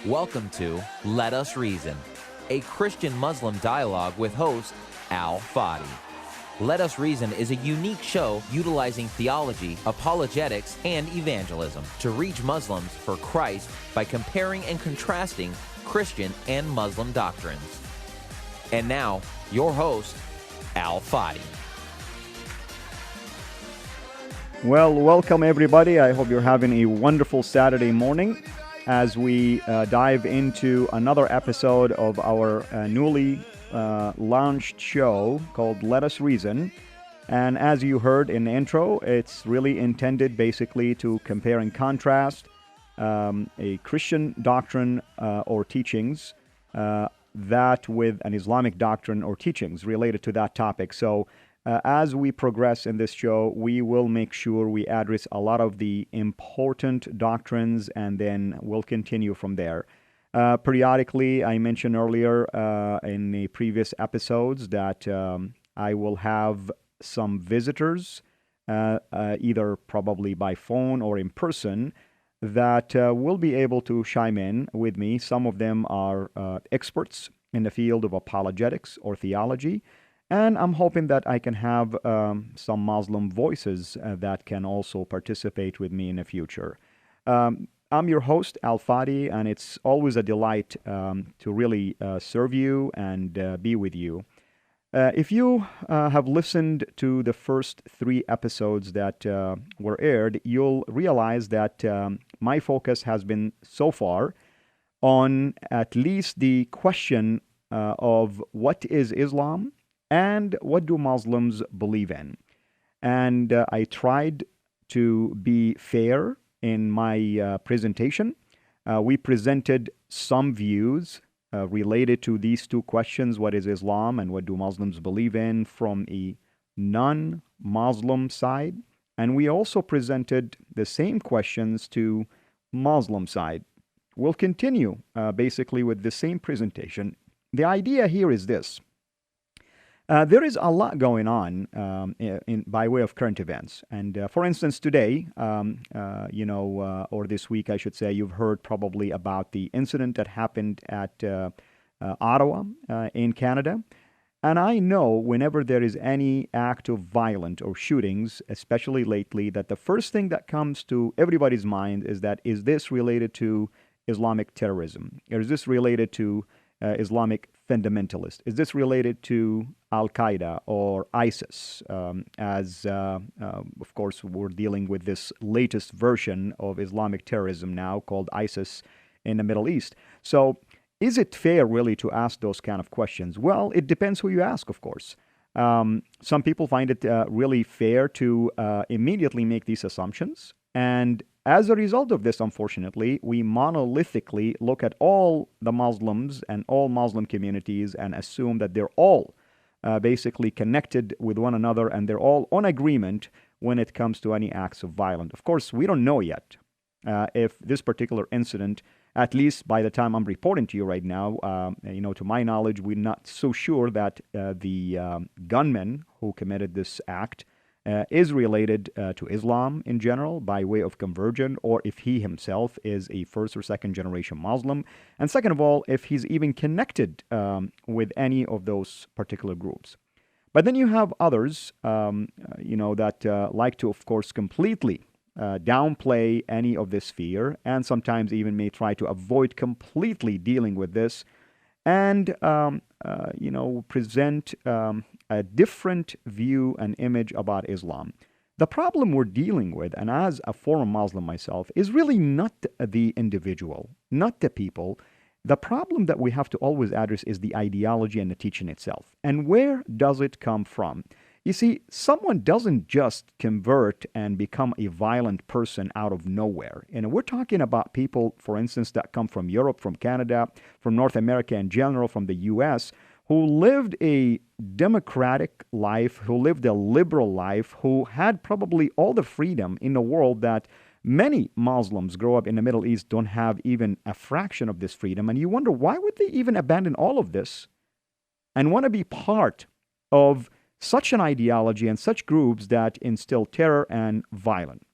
Welcome to Let Us Reason, a Christian-Muslim dialogue with host Al-Fadi. Let Us Reason is a unique show utilizing theology, apologetics, and evangelism to reach Muslims for Christ by comparing and contrasting Christian and Muslim doctrines. And now, your host, Al-Fadi. Well, welcome everybody. I hope you're having a wonderful Saturday morning as we dive into another episode of our newly launched show called Let Us Reason. And as you heard in the intro, it's really intended basically to compare and contrast a Christian doctrine or teachings that with an Islamic doctrine or teachings related to that topic. So as we progress in this show, we will make sure we address a lot of the important doctrines, and then we'll continue from there. Periodically, I mentioned earlier in the previous episodes that I will have some visitors, either probably by phone or in person, that will be able to chime in with me. Some of them are experts in the field of apologetics or theology. And I'm hoping that I can have some Muslim voices that can also participate with me in the future. I'm your host, Al-Fadi, and it's always a delight to really serve you and be with you. If you have listened to the first 3 episodes that were aired, you'll realize that my focus has been so far on at least the question of what is Islam, and what do Muslims believe in? And I tried to be fair in my presentation. We presented some views related to these 2 questions, what is Islam and what do Muslims believe in, from a non-Muslim side. And we also presented the same questions to Muslim side. We'll continue basically with the same presentation. The idea here is this. There is a lot going on by way of current events. And for instance, today, or this week, I should say, you've heard probably about the incident that happened at Ottawa in Canada. And I know whenever there is any act of violence or shootings, especially lately, that the first thing that comes to everybody's mind is that, is this related to Islamic terrorism? Or is this related to Islamic fundamentalist? Is this related to Al-Qaeda or ISIS? Of course, we're dealing with this latest version of Islamic terrorism now called ISIS in the Middle East. So is it fair really to ask those kind of questions? Well, it depends who you ask, of course. Some people find it really fair to immediately make these assumptions. And as a result of this, unfortunately, we monolithically look at all the Muslims and all Muslim communities and assume that they're all basically connected with one another and they're all on agreement when it comes to any acts of violence. Of course, we don't know yet if this particular incident, at least by the time I'm reporting to you right now, to my knowledge, we're not so sure that the gunman who committed this act is related to Islam in general by way of conversion, or if he himself is a first or second generation Muslim. And second of all, if he's even connected with any of those particular groups. But then you have others, that like to, of course, completely downplay any of this fear, and sometimes even may try to avoid completely dealing with this, and present a different view and image about Islam. The problem we're dealing with, and as a former Muslim myself, is really not the individual, not the people. The problem that we have to always address is the ideology and the teaching itself. And where does it come from? You see, someone doesn't just convert and become a violent person out of nowhere. And we're talking about people, for instance, that come from Europe, from Canada, from North America in general, from the U.S., who lived a democratic life, who lived a liberal life, who had probably all the freedom in the world that many Muslims grow up in the Middle East don't have even a fraction of this freedom. And you wonder, why would they even abandon all of this and want to be part of such an ideology and such groups that instill terror and violence?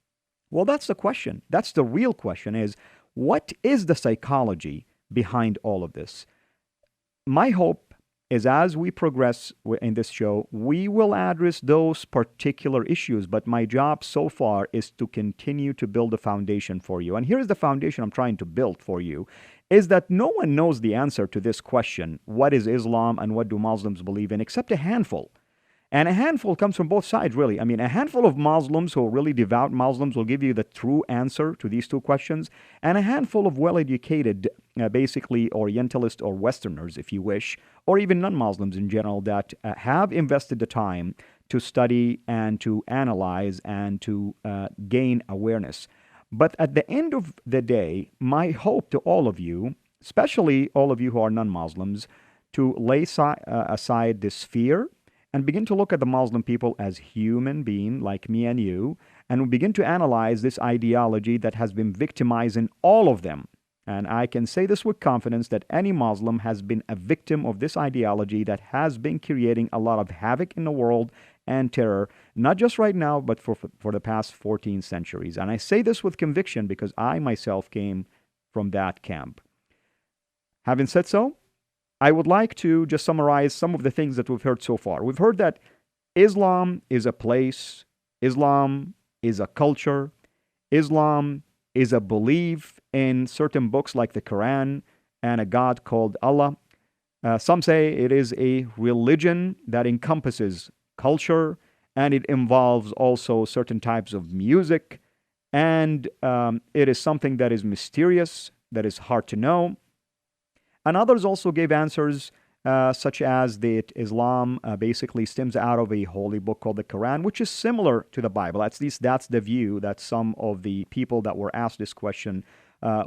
Well, that's the question. That's the real question, is what is the psychology behind all of this. My hope is as we progress in this show, we will address those particular issues. But my job so far is to continue to build a foundation for you. And here's the foundation I'm trying to build for you, is that no one knows the answer to this question, what is Islam and what do Muslims believe in, except a handful. And a handful comes from both sides, really. I mean, a handful of Muslims who are really devout Muslims will give you the true answer to these two questions, and a handful of well-educated, basically Orientalists or Westerners, if you wish, or even non-Muslims in general, that have invested the time to study and to analyze and to gain awareness. But at the end of the day, my hope to all of you, especially all of you who are non-Muslims, to lay aside this fear and begin to look at the Muslim people as human beings like me and you, and we begin to analyze this ideology that has been victimizing all of them. And I can say this with confidence that any Muslim has been a victim of this ideology that has been creating a lot of havoc in the world and terror, not just right now, but for the past 14 centuries. And I say this with conviction because I myself came from that camp. Having said so, I would like to just summarize some of the things that we've heard so far. We've heard that Islam is a place, Islam is a culture, Islam is a belief in certain books like the Quran and a God called Allah. Some say it is a religion that encompasses culture, and it involves also certain types of music, and it is something that is mysterious, that is hard to know. And others also gave answers such as that Islam basically stems out of a holy book called the Quran, which is similar to the Bible. At least that's the view that some of the people that were asked this question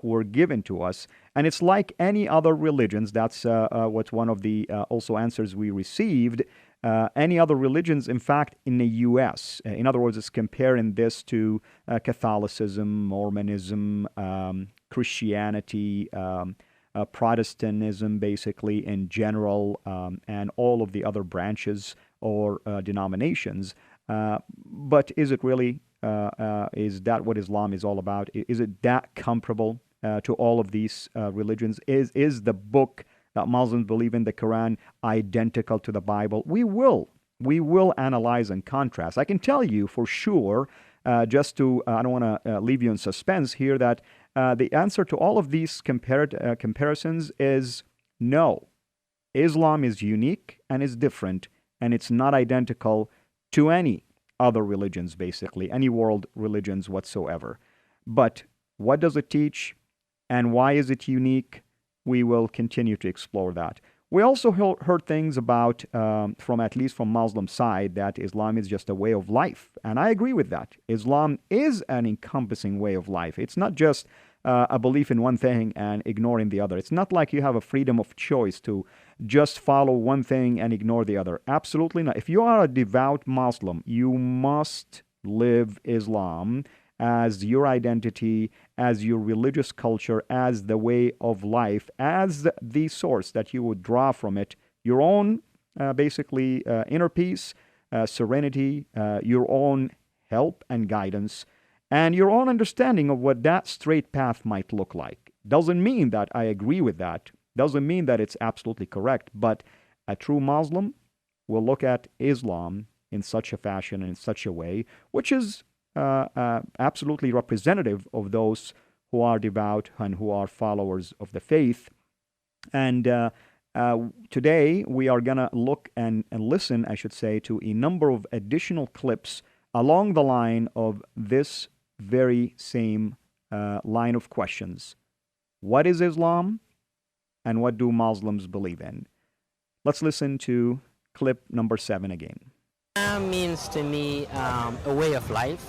were given to us. And it's like any other religions. That's what's one of the also answers we received. Any other religions, in fact, in the U.S. In other words, it's comparing this to Catholicism, Mormonism, Christianity, Protestantism, basically, in general, and all of the other branches or denominations. But is it really, is that what Islam is all about? Is it that comparable to all of these religions? Is the book that Muslims believe in, the Quran, identical to the Bible? We will analyze and contrast. I can tell you for sure, just to, I don't want to leave you in suspense here, that the answer to all of these comparisons is no. Islam is unique and is different, and it's not identical to any other religions, basically, any world religions whatsoever. But what does it teach, and why is it unique? We will continue to explore that. We also heard things about, at least from Muslim side, that Islam is just a way of life. And I agree with that. Islam is an encompassing way of life. It's not just a belief in one thing and ignoring the other. It's not like you have a freedom of choice to just follow one thing and ignore the other. Absolutely not. If you are a devout Muslim, you must live Islam as your identity, as your religious culture, as the way of life, as the source that you would draw from it, your own, basically, inner peace, serenity, your own help and guidance, and your own understanding of what that straight path might look like. Doesn't mean that I agree with that. Doesn't mean that it's absolutely correct, but a true Muslim will look at Islam in such a fashion and in such a way, which is absolutely representative of those who are devout and who are followers of the faith. And today we are going to look and listen, I should say, to a number of additional clips along the line of this very same line of questions. What is Islam, and what do Muslims believe in? Let's listen to clip number 7 again. Islam means to me a way of life.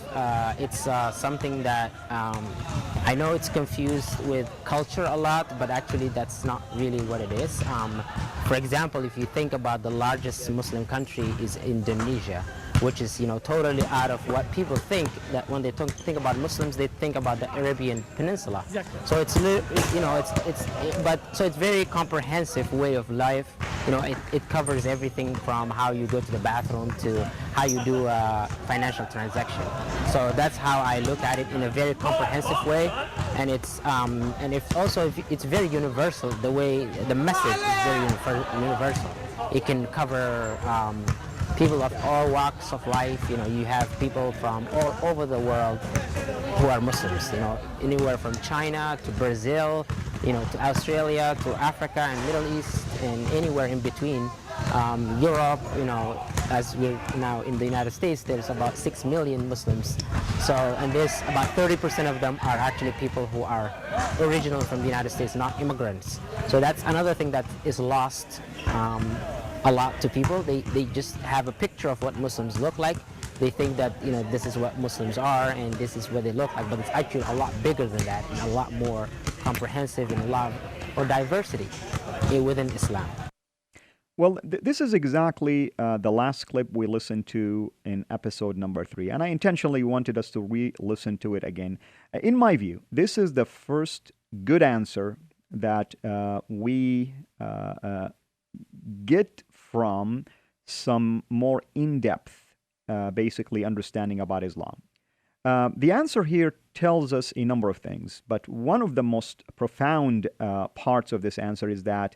It's something that I know it's confused with culture a lot, but actually that's not really what it is. For example, if you think about the largest Muslim country is Indonesia, which is totally out of what people think, that when they think about Muslims, they think about the Arabian Peninsula. Exactly. So it's it's very comprehensive way of life. It covers everything from how you go to the bathroom to how you do a financial transaction. So that's how I look at it, in a very comprehensive way. and it's very universal. The message is very universal. It can cover people of all walks of life. You have people from all over the world who are Muslims. Anywhere from China to Brazil, to Australia, to Africa and Middle East, and anywhere in between. Europe, as we're now in the United States, there's about 6 million Muslims. So, and there's about 30% of them are actually people who are original from the United States, not immigrants. So that's another thing that is lost a lot to people. They just have a picture of what Muslims look like. They think that this is what Muslims are and this is what they look like, but it's actually a lot bigger than that and a lot more comprehensive and a lot more diversity within Islam. Well, this is exactly the last clip we listened to in episode number 3, and I intentionally wanted us to re-listen to it again. In my view, this is the first good answer that we get from some more in-depth, basically, understanding about Islam. The answer here tells us a number of things, but one of the most profound parts of this answer is that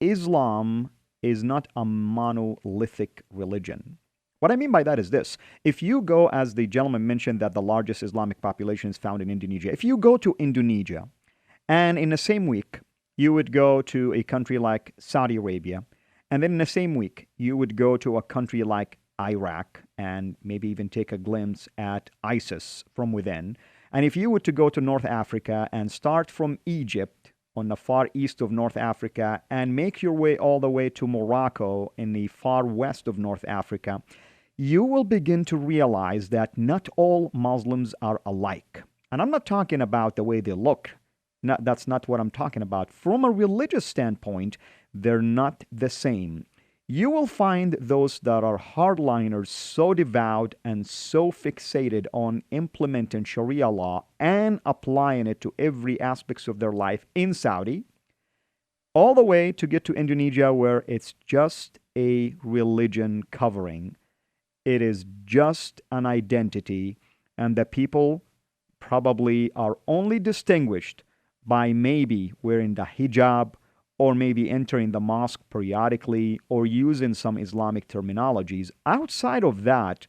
Islam is not a monolithic religion. What I mean by that is this. If you go, as the gentleman mentioned, that the largest Islamic population is found in Indonesia. If you go to Indonesia, and in the same week, you would go to a country like Saudi Arabia, and then in the same week, you would go to a country like Iraq, and maybe even take a glimpse at ISIS from within. And if you were to go to North Africa and start from Egypt, on the far east of North Africa, and make your way all the way to Morocco in the far west of North Africa, you will begin to realize that not all Muslims are alike. And I'm not talking about the way they look. That's not what I'm talking about. From a religious standpoint, they're not the same. You will find those that are hardliners so devout and so fixated on implementing Sharia law and applying it to every aspect of their life in Saudi, all the way to get to Indonesia, where it's just a religion covering. It is just an identity, and the people probably are only distinguished by maybe wearing the hijab, or maybe entering the mosque periodically, or using some Islamic terminologies. Outside of that,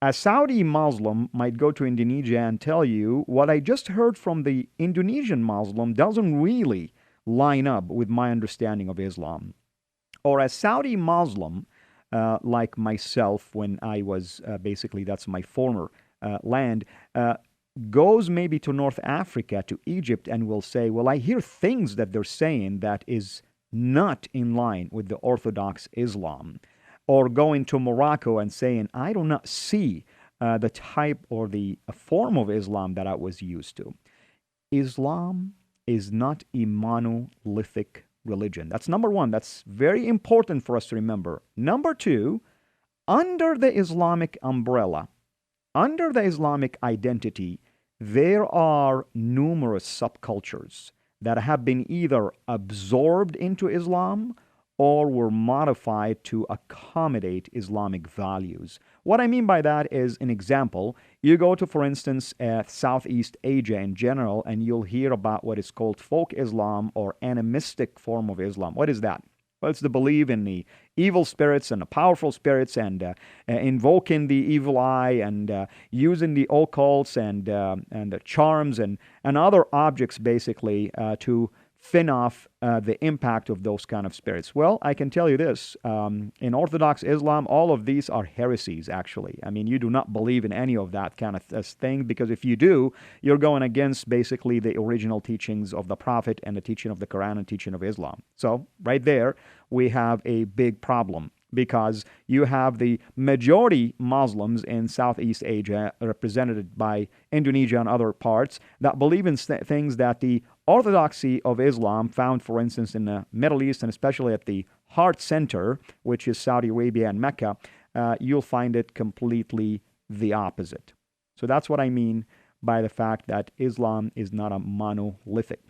a Saudi Muslim might go to Indonesia and tell you, what I just heard from the Indonesian Muslim doesn't really line up with my understanding of Islam. Or a Saudi Muslim, like myself, when I was, basically that's my former land, goes maybe to North Africa, to Egypt, and will say, well, I hear things that they're saying that is not in line with the Orthodox Islam. Or going to Morocco and saying, I do not see the type or the form of Islam that I was used to. Islam is not a monolithic religion. That's number one. That's very important for us to remember. Number two, under the Islamic umbrella, under the Islamic identity, there are numerous subcultures that have been either absorbed into Islam or were modified to accommodate Islamic values. What I mean by that is, an example, you go to, for instance, Southeast Asia in general, and you'll hear about what is called folk Islam or animistic form of Islam. What is that? Well, it's the belief in the evil spirits and the powerful spirits, and invoking the evil eye, and using the occults and the charms and other objects, basically, to fend off the impact of those kind of spirits. Well, I can tell you this, in Orthodox Islam, all of these are heresies, actually. I mean, you do not believe in any of that kind of thing, because if you do, you're going against basically the original teachings of the Prophet and the teaching of the Quran and teaching of Islam. So, right there, we have a big problem, because you have the majority Muslims in Southeast Asia, represented by Indonesia and other parts, that believe in things that the orthodoxy of Islam, found, for instance, in the Middle East, and especially at the heart center, which is Saudi Arabia and Mecca, you'll find it completely the opposite. So that's what I mean by the fact that Islam is not a monolithic.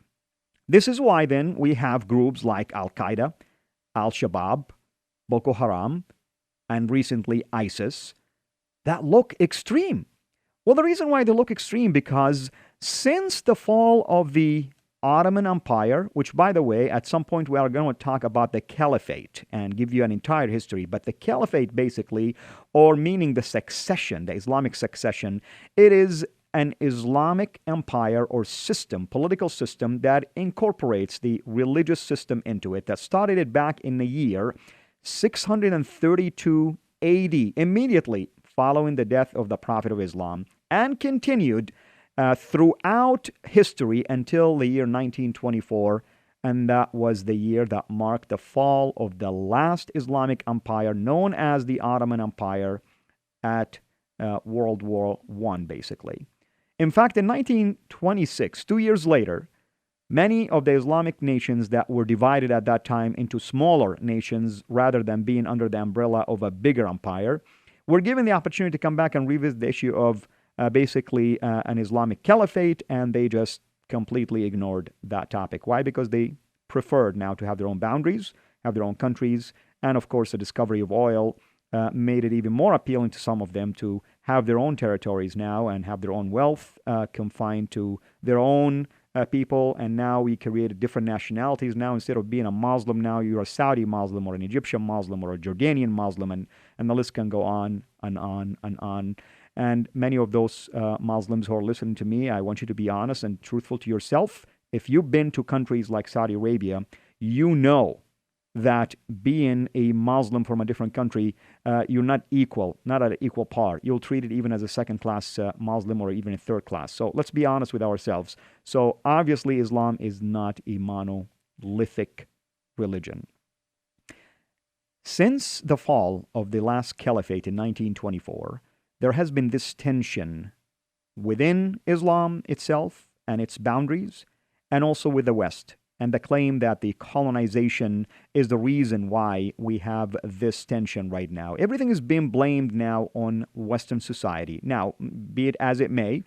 This is why, then, we have groups like Al-Qaeda, Al-Shabaab, Boko Haram, and recently ISIS, that look extreme. Well, the reason why they look extreme, because Since the fall of the Ottoman Empire, which, by the way, at some point we are going to talk about the Caliphate and give you an entire history, but the Caliphate basically, or meaning the succession, the Islamic succession, it is an Islamic empire or system, political system that incorporates the religious system into it, that started it back in the year 632 AD, immediately following the death of the Prophet of Islam, and continued throughout history until the year 1924, and that was the year that marked the fall of the last Islamic empire known as the Ottoman Empire at World War I, basically. In fact, in 1926, 2 years later, many of the Islamic nations that were divided at that time into smaller nations rather than being under the umbrella of a bigger empire were given the opportunity to come back and revisit the issue of basically an Islamic caliphate, and they just completely ignored that topic. Why? Because they preferred now to have their own boundaries, have their own countries, and of course the discovery of oil made it even more appealing to some of them to have their own territories now and have their own wealth confined to their own people. And now we created different nationalities. Now instead of being a Muslim, now you're a Saudi Muslim or an Egyptian Muslim or a Jordanian Muslim, and the list can go on and on and on. And many of those Muslims who are listening to me, I want you to be honest and truthful to yourself. If you've been to countries like Saudi Arabia, you know that being a Muslim from a different country, you're not equal, not at an equal par. You'll treat it even as a second-class Muslim or even a third class. So let's be honest with ourselves. So obviously Islam is not a monolithic religion. Since the fall of the last caliphate in 1924, there has been this tension within Islam itself and its boundaries, and also with the West, and the claim that the colonization is the reason why we have this tension right now. Everything is being blamed now on Western society. Now, be it as it may,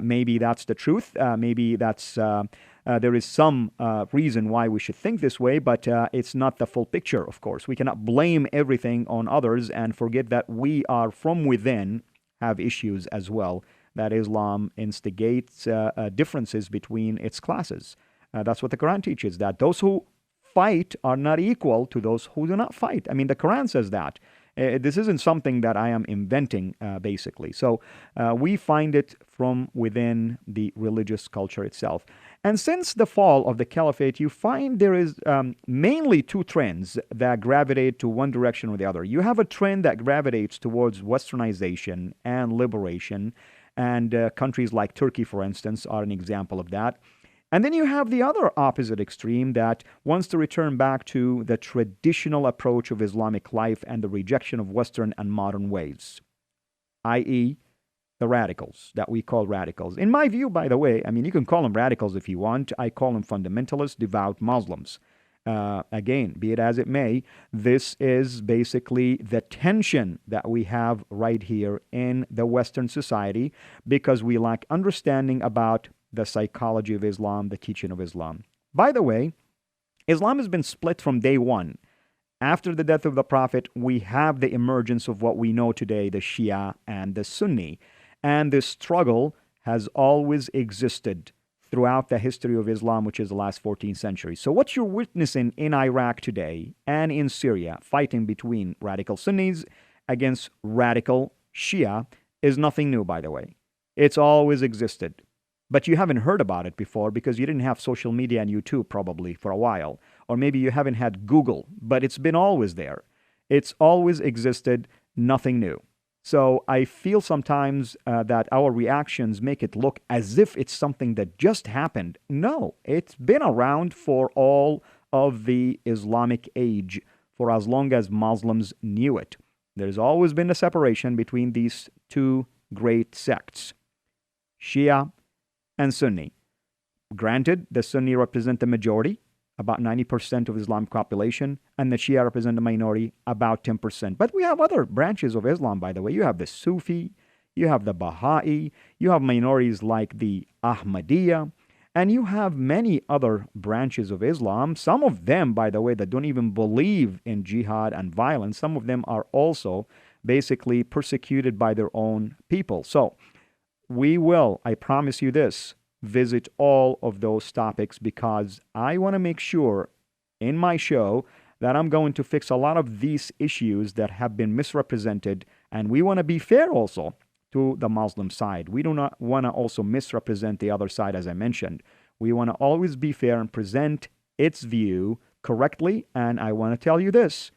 maybe that's the truth. Maybe that's there is some reason why we should think this way, but it's not the full picture, of course. We cannot blame everything on others and forget that we are from within have issues as well, that Islam instigates differences between its classes. That's what the Quran teaches, that those who fight are not equal to those who do not fight. I mean, the Quran says that. This isn't something that I am inventing, basically. So we find it from within the religious culture itself. And since the fall of the caliphate, you find there is mainly two trends that gravitate to one direction or the other. You have a trend that gravitates towards westernization and liberation, and countries like Turkey, for instance, are an example of that. And then you have the other opposite extreme that wants to return back to the traditional approach of Islamic life and the rejection of Western and modern ways, i.e., the radicals that we call radicals. In my view, by the way, I mean, you can call them radicals if you want. I call them fundamentalists, devout Muslims. Again, be it as it may, this is basically the tension that we have right here in the Western society because we lack understanding about the psychology of Islam, the teaching of Islam. By the way, Islam has been split from day one. After the death of the Prophet, we have the emergence of what we know today, the Shia and the Sunni. And this struggle has always existed throughout the history of Islam, which is the last 14 centuries. So what you're witnessing in Iraq today and in Syria, fighting between radical Sunnis against radical Shia, is nothing new, by the way. It's always existed. But you haven't heard about it before because you didn't have social media and YouTube probably for a while. Or maybe you haven't had Google, but it's been always there. It's always existed, nothing new. So I feel sometimes that our reactions make it look as if it's something that just happened. No, it's been around for all of the Islamic age, for as long as Muslims knew it. There's always been a separation between these two great sects, Shia and Sunni. Granted, the Sunni represent the majority, about 90% of Islamic population, and the Shia represent the minority, about 10%. But we have other branches of Islam, by the way. You have the Sufi, you have the Baha'i, you have minorities like the Ahmadiyya, and you have many other branches of Islam. Some of them, by the way, that don't even believe in jihad and violence. Some of them are also basically persecuted by their own people. So we will, I promise you this, visit all of those topics because I want to make sure in my show that I'm going to fix a lot of these issues that have been misrepresented, and we want to be fair also to the Muslim side. We do not want to also misrepresent the other side, as I mentioned. We want to always be fair and present its view correctly, and I want to tell you this.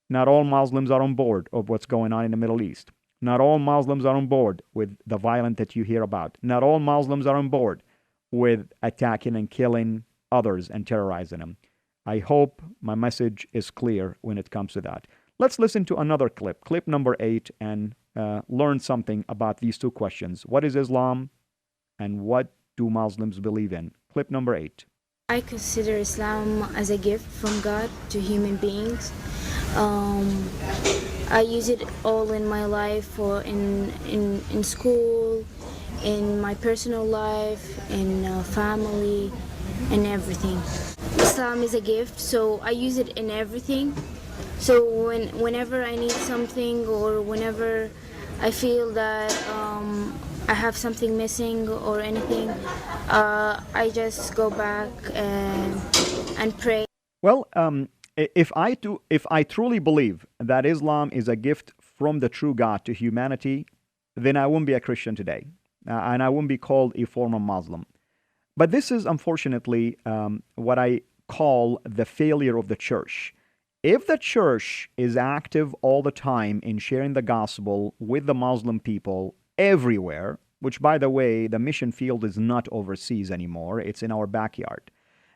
Not all Muslims are on board of what's going on in the Middle East. Not all Muslims are on board with the violence that you hear about. Not all Muslims are on board with attacking and killing others and terrorizing them. I hope my message is clear when it comes to that. Let's listen to another clip number 8, and learn something about these two questions. What is Islam and what do Muslims believe in? Clip number 8. I consider Islam as a gift from God to human beings. I use it all in my life, or in school, in my personal life, in family, and everything. Islam is a gift, so I use it in everything. So whenever I need something, or whenever I feel that I have something missing or anything, I just go back and pray. Well, if I truly believe that Islam is a gift from the true God to humanity, then I wouldn't be a Christian today, and I wouldn't be called a former Muslim. But this is unfortunately what I call the failure of the church. If the church is active all the time in sharing the gospel with the Muslim people everywhere, which, by the way, the mission field is not overseas anymore, it's in our backyard,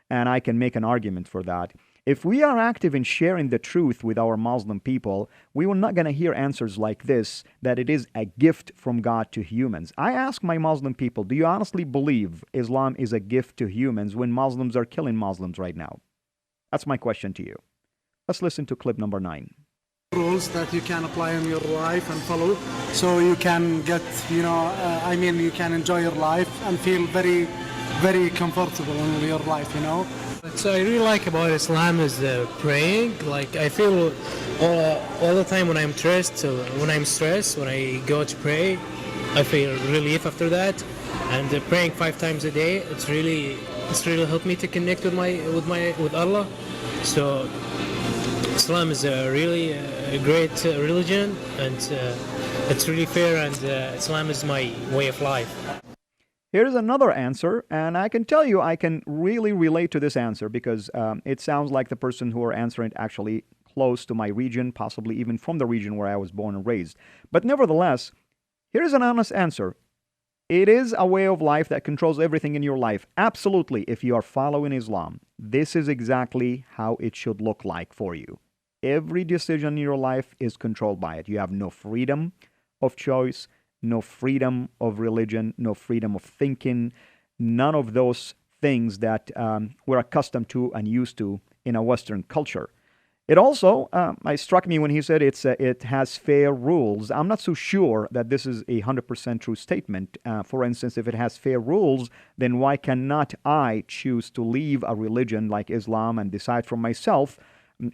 and I can make an argument for that. If we are active in sharing the truth with our Muslim people, we are not going to hear answers like this, that it is a gift from God to humans. I ask my Muslim people, do you honestly believe Islam is a gift to humans when Muslims are killing Muslims right now? That's my question to you. Let's listen to clip number 9. Rules that you can apply in your life and follow, so you can get, you can enjoy your life and feel very, very comfortable in your life, What I really like about Islam is praying. Like, I feel all the time when I'm stressed, when I go to pray, I feel relief after that. And praying 5 times a day, it's really helped me to connect with Allah. So Islam is really a great religion, and it's really fair, and Islam is my way of life. Here's another answer, and I can tell you I can really relate to this answer because it sounds like the person who are answering actually close to my region, possibly even from the region where I was born and raised. But nevertheless, here's an honest answer. It is a way of life that controls everything in your life. Absolutely, if you are following Islam, this is exactly how it should look like for you. Every decision in your life is controlled by it. You have no freedom of choice, no freedom of religion, no freedom of thinking, none of those things that we're accustomed to and used to in a Western culture. It also it struck me when he said it has fair rules. I'm not so sure that this is a 100% true statement. For instance, if it has fair rules, then why cannot I choose to leave a religion like Islam and decide for myself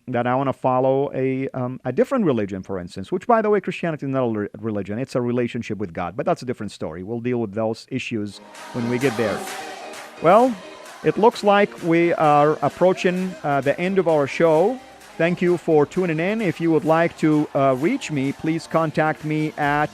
that I want to follow a different religion, for instance, which, by the way, Christianity is not a religion. It's a relationship with God. But that's a different story. We'll deal with those issues when we get there. Well, it looks like we are approaching the end of our show. Thank you for tuning in. If you would like to reach me, please contact me at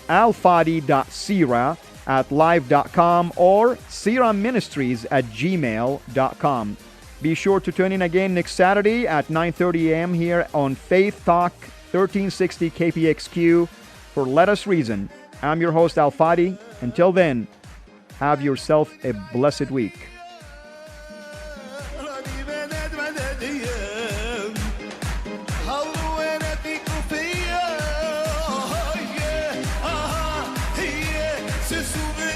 alfadi.sira@live.com or siraministries@gmail.com. Be sure to tune in again next Saturday at 9:30 a.m. here on Faith Talk 1360 KPXQ for Let Us Reason. I'm your host, Al-Fadi. Until then, have yourself a blessed week. Se souvenir